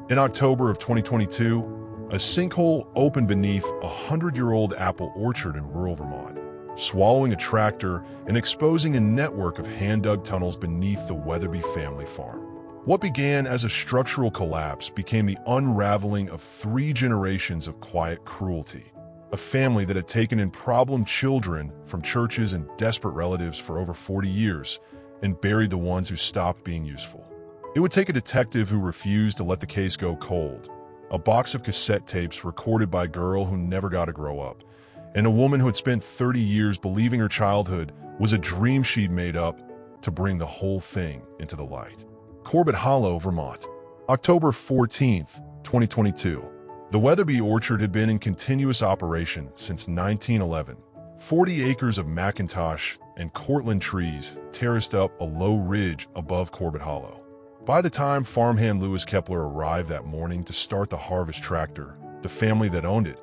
In October of 2022, a sinkhole opened beneath a 100-year-old apple orchard in rural Vermont, swallowing a tractor and exposing a network of hand-dug tunnels beneath the Weatherby family farm. What began as a structural collapse became the unraveling of 3 generations of quiet cruelty. A family that had taken in problem children from churches and desperate relatives for over 40 years and buried the ones who stopped being useful. It would take a detective who refused to let the case go cold, a box of cassette tapes recorded by a girl who never got to grow up, and a woman who had spent 30 years believing her childhood was a dream she'd made up to bring the whole thing into the light. Corbett Hollow, Vermont, October 14th, 2022. The Weatherby Orchard had been in continuous operation since 1911. 40 acres of McIntosh and Cortland trees terraced up a low ridge above Corbett Hollow. By the time farmhand Lewis Kepler arrived that morning to start the harvest tractor, the family that owned it,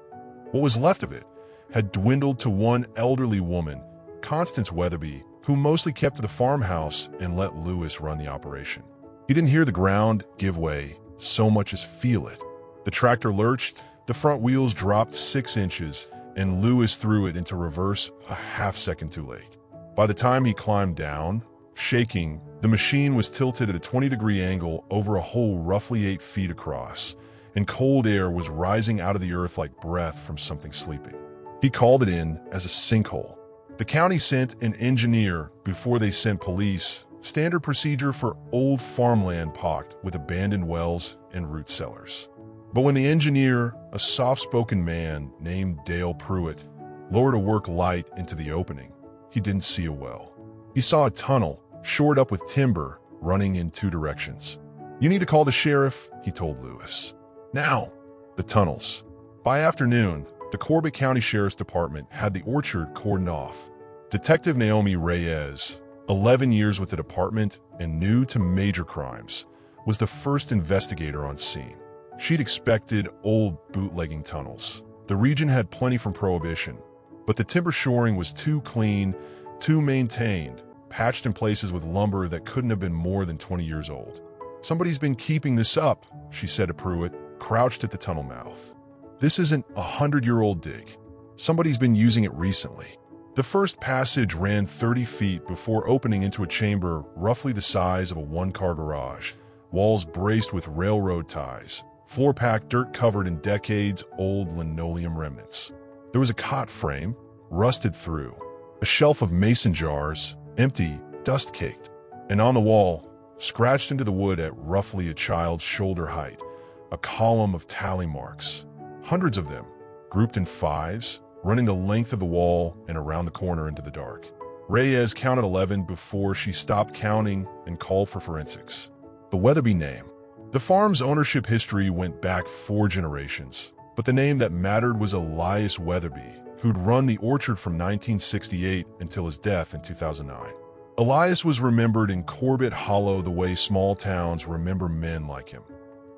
what was left of it, had dwindled to one elderly woman, Constance Weatherby, who mostly kept to the farmhouse and let Lewis run the operation. He didn't hear the ground give way so much as feel it. The tractor lurched, the front wheels dropped 6 inches, and Lewis threw it into reverse a half second too late. By the time he climbed down, shaking, the machine was tilted at a 20-degree angle over a hole roughly 8 feet across, and cold air was rising out of the earth like breath from something sleeping. He called it in as a sinkhole. The county sent an engineer before they sent police, standard procedure for old farmland pocked with abandoned wells and root cellars. But when the engineer, a soft-spoken man named Dale Pruitt, lowered a work light into the opening, he didn't see a well. He saw a tunnel, shored up with timber, running in 2 directions. "You need to call the sheriff," he told Lewis. "Now!" The tunnels. By afternoon, the Corbett County Sheriff's Department had the orchard cordoned off. Detective Naomi Reyes, 11 years with the department and new to major crimes, was the first investigator on scene. She'd expected old bootlegging tunnels. The region had plenty from Prohibition, but the timber shoring was too clean, too maintained, patched in places with lumber that couldn't have been more than 20 years old. "Somebody's been keeping this up," she said to Pruitt, crouched at the tunnel mouth. "This isn't a 100-year-old dig. Somebody's been using it recently." The first passage ran 30 feet before opening into a chamber roughly the size of a 1-car garage, walls braced with railroad ties, floor-packed dirt covered in decades-old linoleum remnants. There was a cot frame, rusted through, a shelf of mason jars, empty, dust-caked, and on the wall, scratched into the wood at roughly a child's shoulder height, a column of tally marks, hundreds of them, grouped in 5s, running the length of the wall and around the corner into the dark. Reyes counted 11 before she stopped counting and called for forensics. The Weatherby name. The farm's ownership history went back 4 generations, but the name that mattered was Elias Weatherby, who'd run the orchard from 1968 until his death in 2009. Elias was remembered in Corbett Hollow the way small towns remember men like him.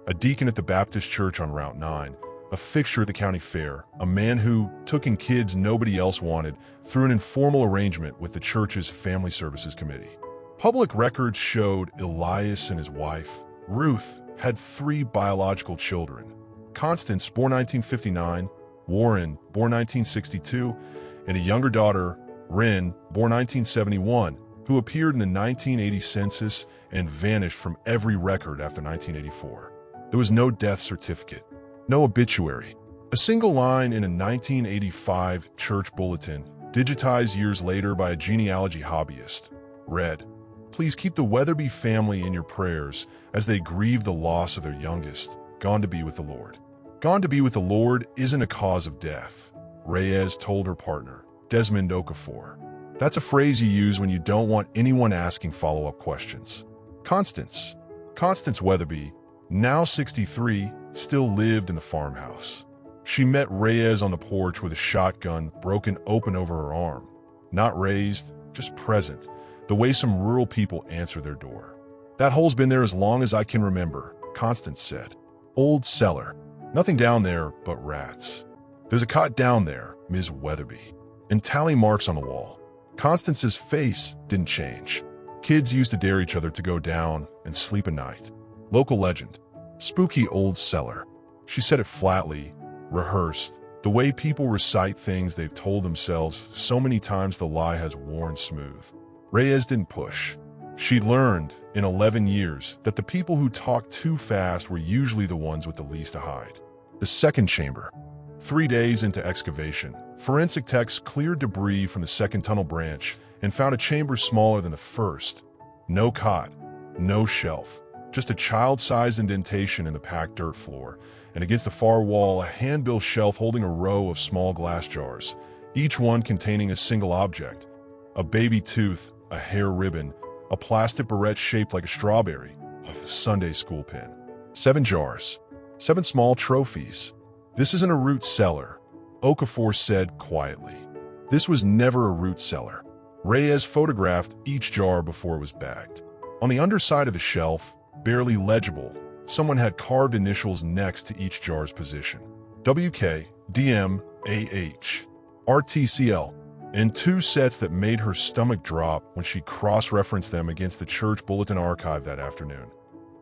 A deacon at the Baptist church on Route 9, a fixture at the county fair, a man who took in kids nobody else wanted through an informal arrangement with the church's Family Services Committee. Public records showed Elias and his wife, Ruth, had 3 biological children: Constance, born 1959, Warren, born 1962, and a younger daughter, Wren, born 1971, who appeared in the 1980 census and vanished from every record after 1984. There was no death certificate, no obituary. A single line in a 1985 church bulletin, digitized years later by a genealogy hobbyist, read, "Please keep the Weatherby family in your prayers as they grieve the loss of their youngest, gone to be with the Lord." Gone to be with the Lord isn't a cause of death, Reyes told her partner, Desmond Okafor. That's a phrase you use when you don't want anyone asking follow-up questions. Constance Weatherby, now 63, still lived in the farmhouse. She met Reyes on the porch with a shotgun broken open over her arm. Not raised, just present, the way some rural people answer their door. "That hole's been there as long as I can remember," Constance said. "Old cellar. Nothing down there but rats. There's a cot down there, Ms. Weatherby, and tally marks on the wall." Constance's face didn't change. Kids used to dare each other to go down and sleep a night. Local legend. Spooky old cellar. She said it flatly, rehearsed, the way people recite things they've told themselves so many times the lie has worn smooth. Reyes didn't push. She'd learned, in 11 years, that the people who talked too fast were usually the ones with the least to hide. The second chamber. 3 days into excavation, forensic techs cleared debris from the second tunnel branch and found a chamber smaller than the first. No cot, no shelf, just a child-sized indentation in the packed dirt floor, and against the far wall, a hand-built shelf holding a row of small glass jars, each one containing a single object: a baby tooth, a hair ribbon, a plastic barrette shaped like a strawberry, a Sunday school pin. 7 jars, 7 small trophies. This isn't a root cellar, Okafor said quietly. This was never a root cellar. Reyes photographed each jar before it was bagged. On the underside of the shelf, barely legible, someone had carved initials next to each jar's position: WK, DM, AH, RTCL, and 2 sets that made her stomach drop when she cross-referenced them against the church bulletin archive that afternoon.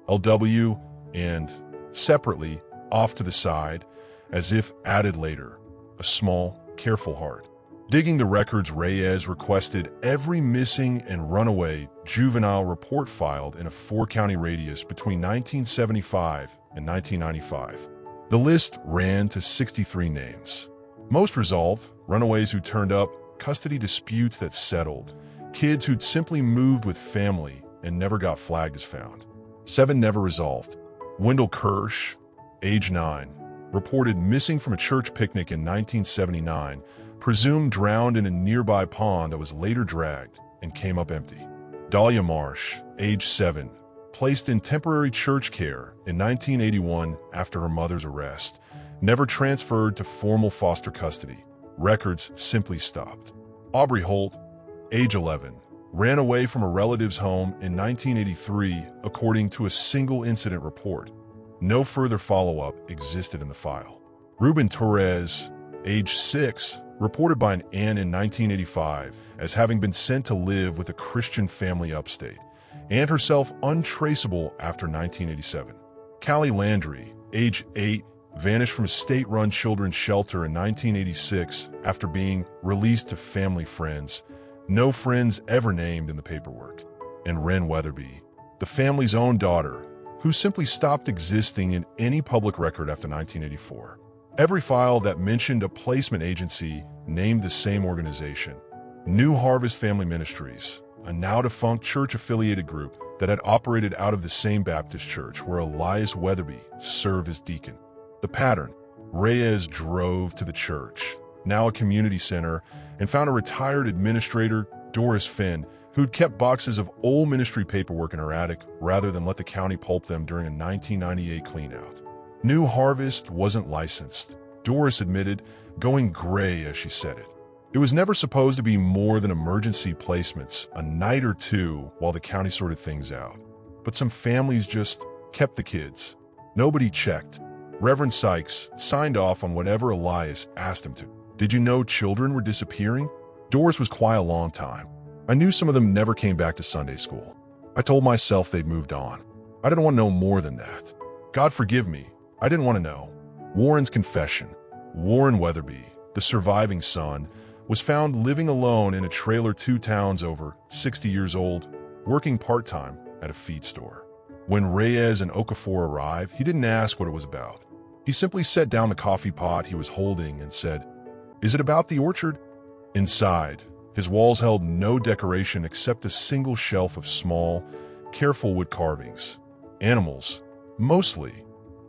LW and, separately, off to the side, as if added later, a small, careful heart. Digging the records, Reyes requested every missing and runaway juvenile report filed in a 4-county radius between 1975 and 1995. The list ran to 63 names. Most resolved, runaways who turned up, custody disputes that settled, kids who'd simply moved with family and never got flagged as found. 7 never resolved. Wendell Kirsch, age 9, reported missing from a church picnic in 1979, presumed drowned in a nearby pond that was later dragged and came up empty. Dahlia Marsh, age 7, placed in temporary church care in 1981 after her mother's arrest, never transferred to formal foster custody. Records simply stopped. Aubrey Holt, age 11, ran away from a relative's home in 1983 according to a single incident report. No further follow-up existed in the file. Ruben Torres, age 6, reported by an aunt in 1985 as having been sent to live with a Christian family upstate, and herself untraceable after 1987. Callie Landry, age 8, vanished from a state-run children's shelter in 1986 after being released to family friends, no friends ever named in the paperwork. And Wren Weatherby, the family's own daughter, who simply stopped existing in any public record after 1984. Every file that mentioned a placement agency named the same organization: New Harvest Family Ministries, a now-defunct church-affiliated group that had operated out of the same Baptist church where Elias Weatherby served as deacon. The pattern: Reyes drove to the church, now a community center, and found a retired administrator, Doris Finn, who'd kept boxes of old ministry paperwork in her attic rather than let the county pulp them during a 1998 cleanout. New Harvest wasn't licensed, Doris admitted, going gray as she said it. It was never supposed to be more than emergency placements, a night or two while the county sorted things out. But some families just kept the kids. Nobody checked. Reverend Sykes signed off on whatever Elias asked him to. Did you know children were disappearing? Doris was quiet a long time. I knew some of them never came back to Sunday school. I told myself they'd moved on. I didn't want to know more than that. God forgive me, I didn't want to know. Warren's confession. Warren Weatherby, the surviving son, was found living alone in a trailer 2 towns over, 60 years old, working part-time at a feed store. When Reyes and Okafor arrived, he didn't ask what it was about. He simply set down the coffee pot he was holding and said, "Is it about the orchard?" Inside, his walls held no decoration except a single shelf of small, careful wood carvings. Animals, mostly,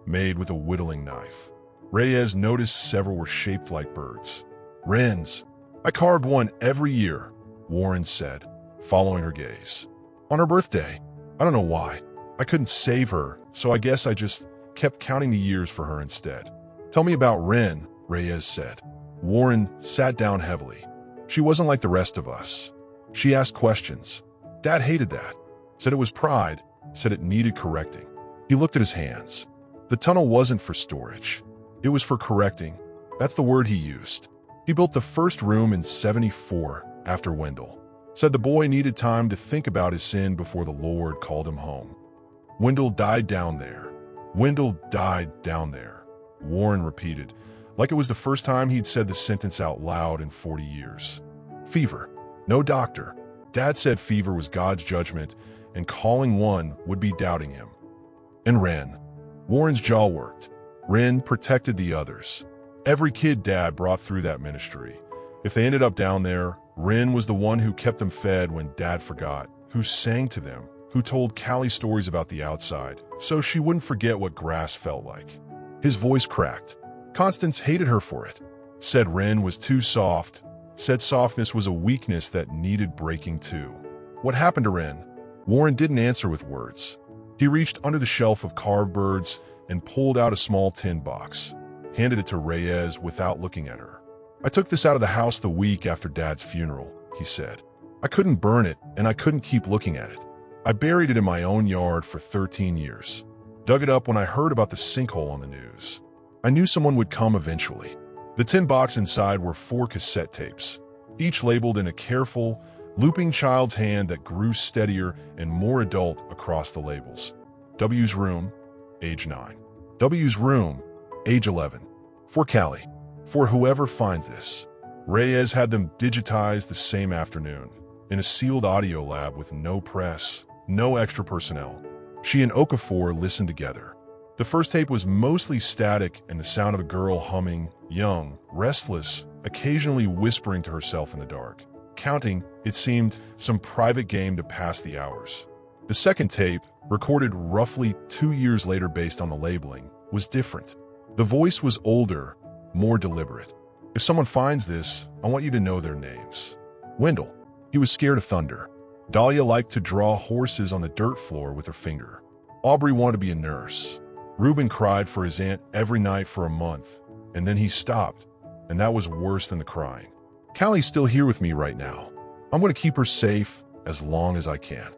made with a whittling knife. Reyes noticed several were shaped like birds. "Wrens. I carved one every year," Warren said, following her gaze. "On her birthday. I don't know why. I couldn't save her, so I guess I just kept counting the years for her instead." "Tell me about Wren," Reyes said. Warren sat down heavily. "She wasn't like the rest of us. She asked questions. Dad hated that. Said it was pride, said it needed correcting." He looked at his hands. The tunnel wasn't for storage. It was for correcting. That's the word he used. He built the first room in '74 after Wendell. Said the boy needed time to think about his sin before the Lord called him home. Wendell died down there. Wendell died down there, Warren repeated, like it was the first time he'd said the sentence out loud in 40 years. Fever. No doctor. Dad said fever was God's judgment, and calling one would be doubting him. And Wren. Warren's jaw worked. Wren protected the others. Every kid Dad brought through that ministry. If they ended up down there, Wren was the one who kept them fed when Dad forgot, who sang to them, who told Callie stories about the outside, so she wouldn't forget what grass felt like. His voice cracked. Constance hated her for it. Said Wren was too soft. Said softness was a weakness that needed breaking too. What happened to Wren? Warren didn't answer with words. He reached under the shelf of carved birds and pulled out a small tin box, handed it to Reyes without looking at her. I took this out of the house the week after Dad's funeral, he said. I couldn't burn it, and I couldn't keep looking at it. I buried it in my own yard for 13 years. Dug it up when I heard about the sinkhole on the news. I knew someone would come eventually. The tin box inside were 4 cassette tapes, each labeled in a careful, looping child's hand that grew steadier and more adult across the labels. W's room, age 9. W's room, age 11. For Callie. For whoever finds this. Reyes had them digitized the same afternoon, in a sealed audio lab with no press, no extra personnel. She and Okafor listened together. The first tape was mostly static and the sound of a girl humming, young, restless, occasionally whispering to herself in the dark. Counting, it seemed, some private game to pass the hours. The second tape, recorded roughly 2 years later based on the labeling, was different. The voice was older, more deliberate. If someone finds this, I want you to know their names. Wendell. He was scared of thunder. Dahlia liked to draw horses on the dirt floor with her finger. Aubrey wanted to be a nurse. Reuben cried for his aunt every night for a month, and then he stopped, and that was worse than the crying. Callie's still here with me right now. I'm going to keep her safe as long as I can.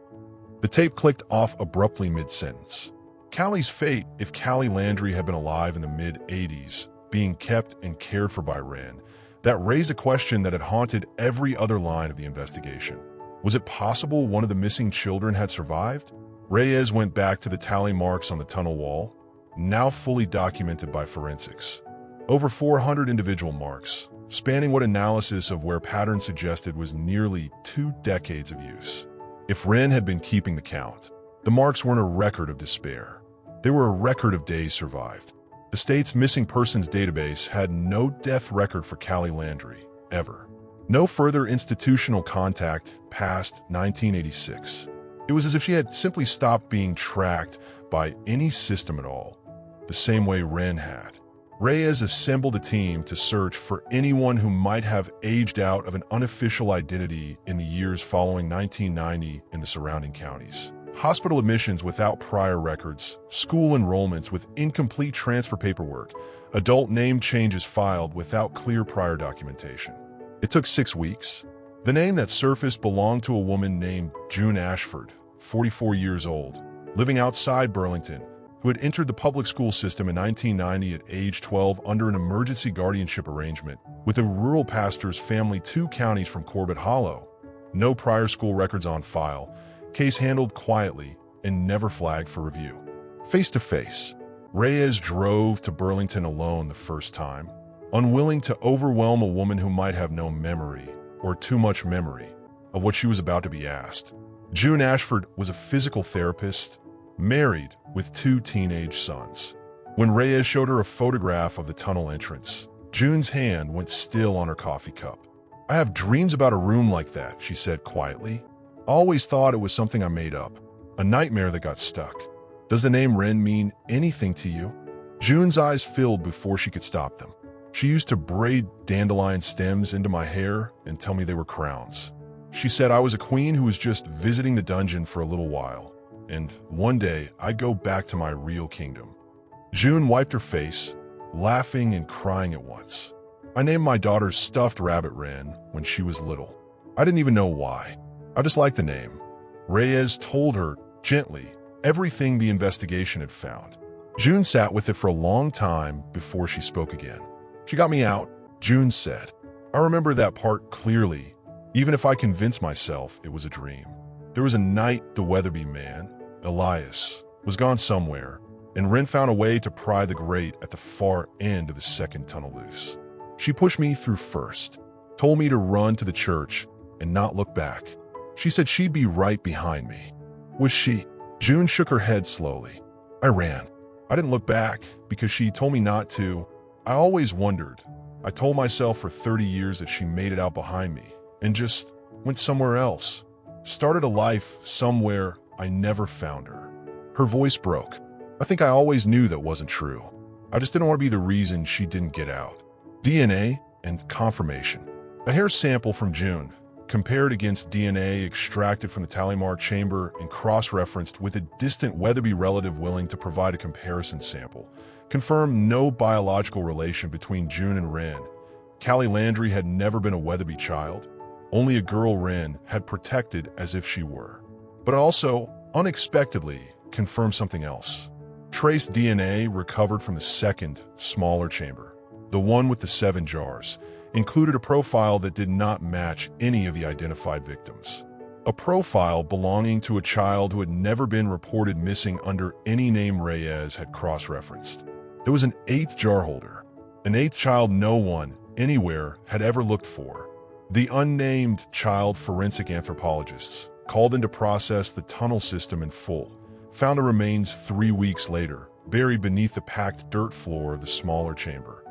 The tape clicked off abruptly mid-sentence. Callie's fate, if Callie Landry had been alive in the mid-'80s, being kept and cared for by Wren, that raised a question that had haunted every other line of the investigation. Was it possible one of the missing children had survived? Reyes went back to the tally marks on the tunnel wall, now fully documented by forensics. Over 400 individual marks, spanning what analysis of where patterns suggested was nearly 2 decades of use. If Wren had been keeping the count, the marks weren't a record of despair. They were a record of days survived. The state's missing persons database had no death record for Callie Landry, ever. No further institutional contact past 1986. It was as if she had simply stopped being tracked by any system at all, the same way Wren had. Reyes assembled a team to search for anyone who might have aged out of an unofficial identity in the years following 1990 in the surrounding counties. Hospital admissions without prior records, school enrollments with incomplete transfer paperwork, adult name changes filed without clear prior documentation. It took 6 weeks. The name that surfaced belonged to a woman named June Ashford, 44 years old, living outside Burlington, who had entered the public school system in 1990 at age 12 under an emergency guardianship arrangement with a rural pastor's family 2 counties from Corbett Hollow. No prior school records on file, case handled quietly and never flagged for review. Face to face, Reyes drove to Burlington alone the first time, unwilling to overwhelm a woman who might have no memory, or too much memory, of what she was about to be asked. June Ashford was a physical therapist, married with 2 teenage sons. When Reyes showed her a photograph of the tunnel entrance, June's hand went still on her coffee cup. I have dreams about a room like that, she said quietly. I always thought it was something I made up, a nightmare that got stuck. Does the name Wren mean anything to you? June's eyes filled before she could stop them. She used to braid dandelion stems into my hair and tell me they were crowns. She said I was a queen who was just visiting the dungeon for a little while, and one day I'd go back to my real kingdom. June wiped her face, laughing and crying at once. I named my daughter Stuffed Rabbit Wren when she was little. I didn't even know why. I just liked the name. Reyes told her, gently, everything the investigation had found. June sat with it for a long time before she spoke again. She got me out, June said. I remember that part clearly, even if I convinced myself it was a dream. There was a night the Weatherby man, Elias, was gone somewhere, and Wren found a way to pry the grate at the far end of the second tunnel loose. She pushed me through first, told me to run to the church and not look back. She said she'd be right behind me. Was she? June shook her head slowly. I ran. I didn't look back because she told me not to. I always wondered. I told myself for 30 years that she made it out behind me and just went somewhere else. Started a life somewhere I never found her. Her voice broke. I think I always knew that wasn't true. I just didn't want to be the reason she didn't get out. DNA and confirmation. A hair sample from June, compared against DNA extracted from the tally mark chamber and cross-referenced with a distant Weatherby relative willing to provide a comparison sample, confirmed no biological relation between June and Wren. Callie Landry had never been a Weatherby child. Only a girl Wren had protected as if she were. But also, unexpectedly, confirmed something else. Trace DNA recovered from the second, smaller chamber, the one with the 7 jars, included a profile that did not match any of the identified victims. A profile belonging to a child who had never been reported missing under any name Reyes had cross-referenced. There was an 8th jar holder, an 8th child no one, anywhere, had ever looked for. The unnamed child forensic anthropologists, called in to process the tunnel system in full, found the remains 3 weeks later, buried beneath the packed dirt floor of the smaller chamber.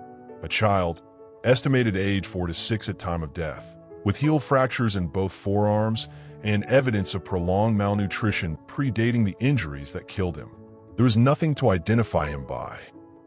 A child, estimated age 4 to 6 at time of death, with heel fractures in both forearms and evidence of prolonged malnutrition predating the injuries that killed him. There was nothing to identify him by.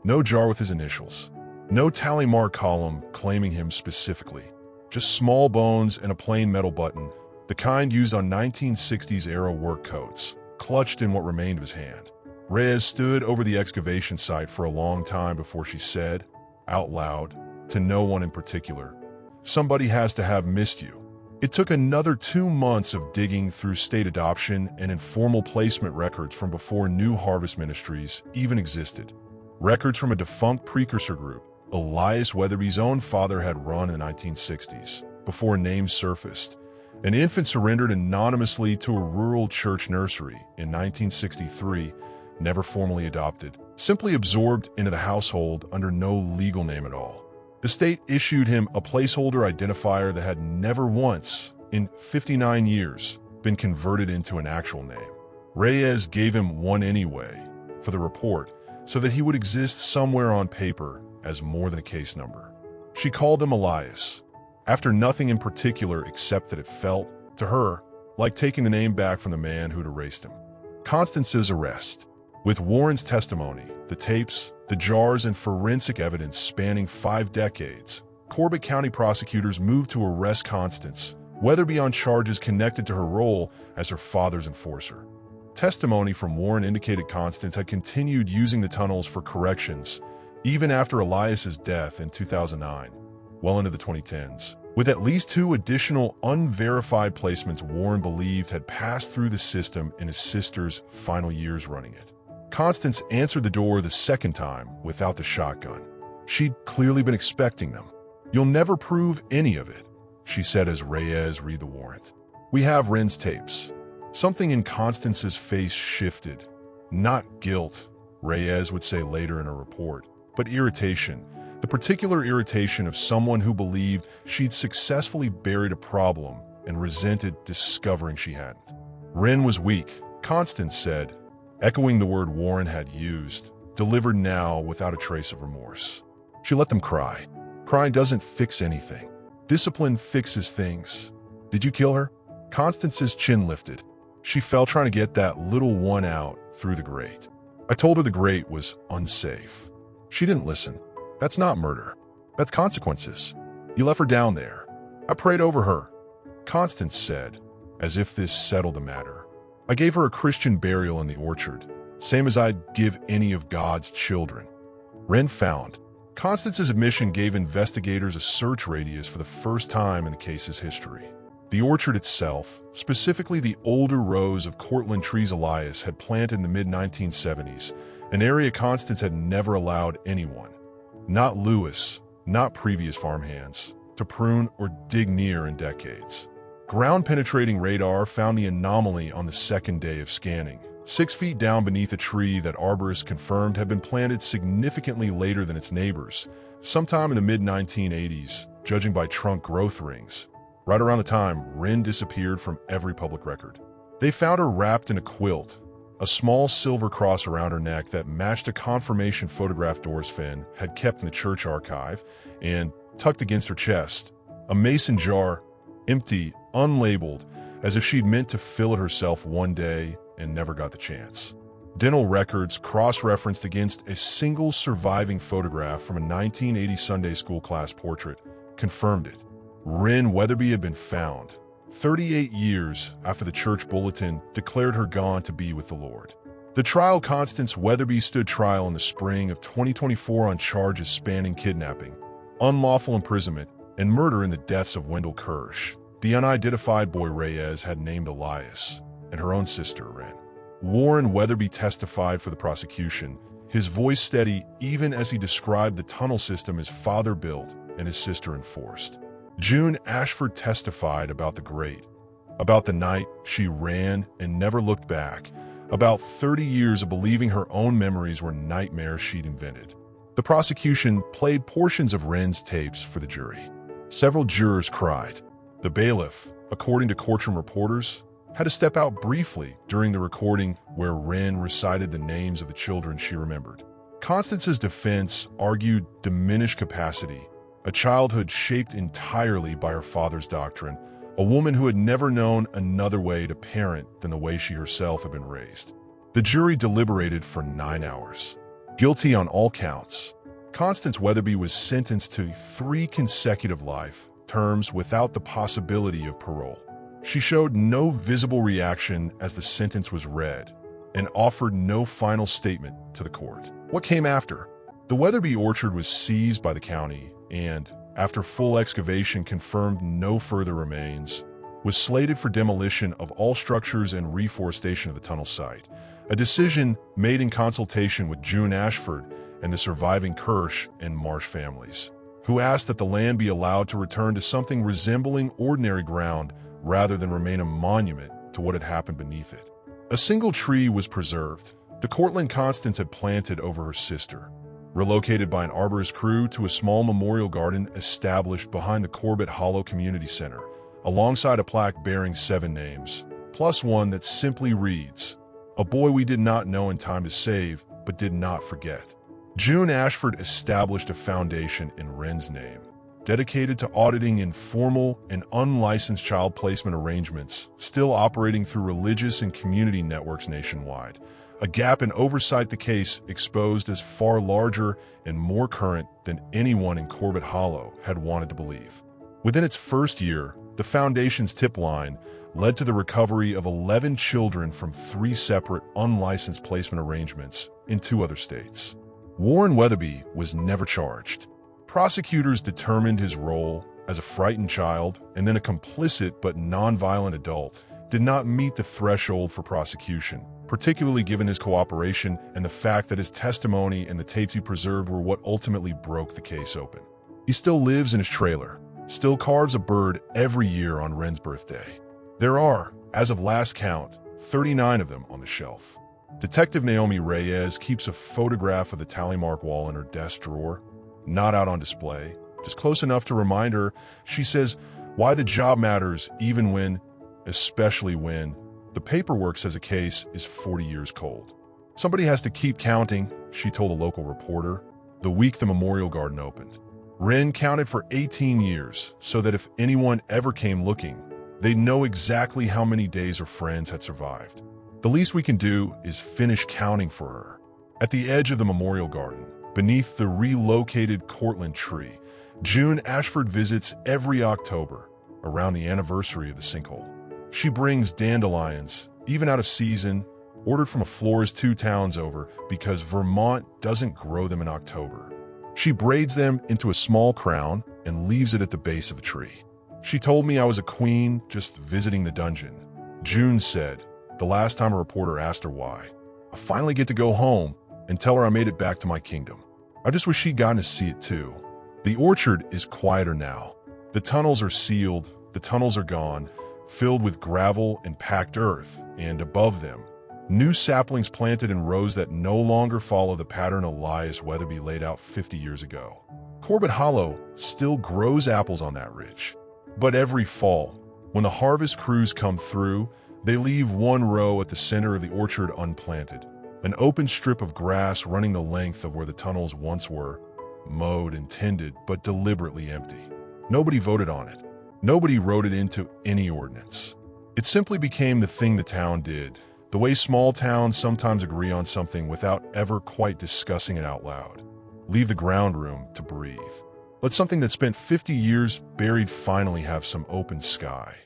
No jar with his initials. No tally mark column claiming him specifically. Just small bones and a plain metal button, the kind used on 1960s-era work coats, clutched in what remained of his hand. Reyes stood over the excavation site for a long time before she said, out loud, to no one in particular, "Somebody has to have missed you." It took another 2 months of digging through state adoption and informal placement records from before New Harvest Ministries even existed. Records from a defunct precursor group Elias Weatherby's own father had run in the 1960s, before names surfaced. An infant surrendered anonymously to a rural church nursery in 1963, never formally adopted, simply absorbed into the household under no legal name at all. The state issued him a placeholder identifier that had never once, in 59 years, been converted into an actual name. Reyes gave him one anyway, for the report, so that he would exist somewhere on paper as more than a case number. She called him Elias, after nothing in particular except that it felt, to her, like taking the name back from the man who'd erased him. Constance's arrest. With Warren's testimony, the tapes, the jars, and forensic evidence spanning 5 decades, Corbett County prosecutors moved to arrest Constance, Weatherby on charges connected to her role as her father's enforcer. Testimony from Warren indicated Constance had continued using the tunnels for corrections, even after Elias's death in 2009, well into the 2010s, with at least 2 additional unverified placements Warren believed had passed through the system in his sister's final years running it. Constance answered the door the second time without the shotgun. She'd clearly been expecting them. "You'll never prove any of it," she said as Reyes read the warrant. "We have Wren's tapes." Something in Constance's face shifted. Not guilt, Reyes would say later in a report, but irritation. The particular irritation of someone who believed she'd successfully buried a problem and resented discovering she hadn't. Wren was weak, Constance said, echoing the word Warren had used, delivered now without a trace of remorse. She let them cry. Crying doesn't fix anything. Discipline fixes things. "Did you kill her?" Constance's chin lifted. She fell trying to get that little one out through the grate. "I told her the grate was unsafe. She didn't listen. That's not murder. That's consequences. You left her down there. I prayed over her," Constance said, as if this settled the matter. "I gave her a Christian burial in the orchard, same as I'd give any of God's children." Wren found. Constance's admission gave investigators a search radius for the first time in the case's history. The orchard itself, specifically the older rows of Cortland trees Elias had planted in the mid-1970s, an area Constance had never allowed anyone, not Lewis, not previous farmhands, to prune or dig near in decades. Ground-penetrating radar found the anomaly on the second day of scanning, 6 feet down beneath a tree that arborists confirmed had been planted significantly later than its neighbors, sometime in the mid-1980s, judging by trunk growth rings. Right around the time, Wren disappeared from every public record. They found her wrapped in a quilt, a small silver cross around her neck that matched a confirmation photograph Doris Finn had kept in the church archive, and tucked against her chest, a mason jar, empty, unlabeled, as if she'd meant to fill it herself one day and never got the chance. Dental records cross-referenced against a single surviving photograph from a 1980 Sunday school class portrait confirmed it. Wren Weatherby had been found, 38 years after the church bulletin declared her gone to be with the Lord. The trial Constance Weatherby stood trial in the spring of 2024 on charges spanning kidnapping, unlawful imprisonment, and murder in the deaths of Wendell Kirsch. The unidentified boy Reyes had named Elias, and her own sister, Wren. Warren Weatherby testified for the prosecution, his voice steady even as he described the tunnel system his father built and his sister enforced. June Ashford testified about the grate, about the night she ran and never looked back, about 30 years of believing her own memories were nightmares she'd invented. The prosecution played portions of Wren's tapes for the jury. Several jurors cried. The bailiff, according to courtroom reporters, had to step out briefly during the recording where Wren recited the names of the children she remembered. Constance's defense argued diminished capacity, a childhood shaped entirely by her father's doctrine, a woman who had never known another way to parent than the way she herself had been raised. The jury deliberated for 9 hours. Guilty on all counts, Constance Weatherby was sentenced to 3 consecutive life terms without the possibility of parole. She showed no visible reaction as the sentence was read and offered no final statement to the court. What came after? The Weatherby orchard was seized by the county and, after full excavation confirmed no further remains, was slated for demolition of all structures and reforestation of the tunnel site, a decision made in consultation with June Ashford and the surviving Kirsch and Marsh families, who asked that the land be allowed to return to something resembling ordinary ground rather than remain a monument to what had happened beneath it. A single tree was preserved, the Cortland Constance had planted over her sister, relocated by an arborist crew to a small memorial garden established behind the Corbett Hollow Community Center, alongside a plaque bearing 7 names, plus one that simply reads, "A boy we did not know in time to save, but did not forget." June Ashford established a foundation in Wren's name, dedicated to auditing informal and unlicensed child placement arrangements, still operating through religious and community networks nationwide, a gap in oversight the case exposed as far larger and more current than anyone in Corbett Hollow had wanted to believe. Within its first year, the foundation's tip line led to the recovery of 11 children from 3 separate unlicensed placement arrangements in 2 other states. Warren Weatherby was never charged. Prosecutors determined his role as a frightened child and then a complicit but nonviolent adult did not meet the threshold for prosecution, particularly given his cooperation and the fact that his testimony and the tapes he preserved were what ultimately broke the case open. He still lives in his trailer, still carves a bird every year on Wren's birthday. There are, as of last count, 39 of them on the shelf. Detective Naomi Reyes keeps a photograph of the tally mark wall in her desk drawer, not out on display, just close enough to remind her, she says, why the job matters even when, especially when, the paperwork says a case is 40 years cold. Somebody has to keep counting, she told a local reporter, the week the memorial garden opened. Wren counted for 18 years so that if anyone ever came looking, they'd know exactly how many days her friends had survived. The least we can do is finish counting for her. At the edge of the memorial garden, beneath the relocated Cortland tree, June Ashford visits every October, around the anniversary of the sinkhole. She brings dandelions, even out of season, ordered from a florist 2 towns over because Vermont doesn't grow them in October. She braids them into a small crown and leaves it at the base of a tree. She told me I was a queen just visiting the dungeon. June said, the last time a reporter asked her why, I finally get to go home and tell her I made it back to my kingdom. I just wish she'd gotten to see it too. The orchard is quieter now. The tunnels are sealed, the tunnels are gone, filled with gravel and packed earth, and above them, New saplings planted in rows that no longer follow the pattern Elias Weatherby laid out 50 years ago. Corbett Hollow still grows apples on that ridge. But every fall, when the harvest crews come through, they leave one row at the center of the orchard unplanted, an open strip of grass running the length of where the tunnels once were, mowed and tended, but deliberately empty. Nobody voted on it. Nobody wrote it into any ordinance. It simply became the thing the town did, the way small towns sometimes agree on something without ever quite discussing it out loud. Leave the ground room to breathe. Let something that spent 50 years buried finally have some open sky.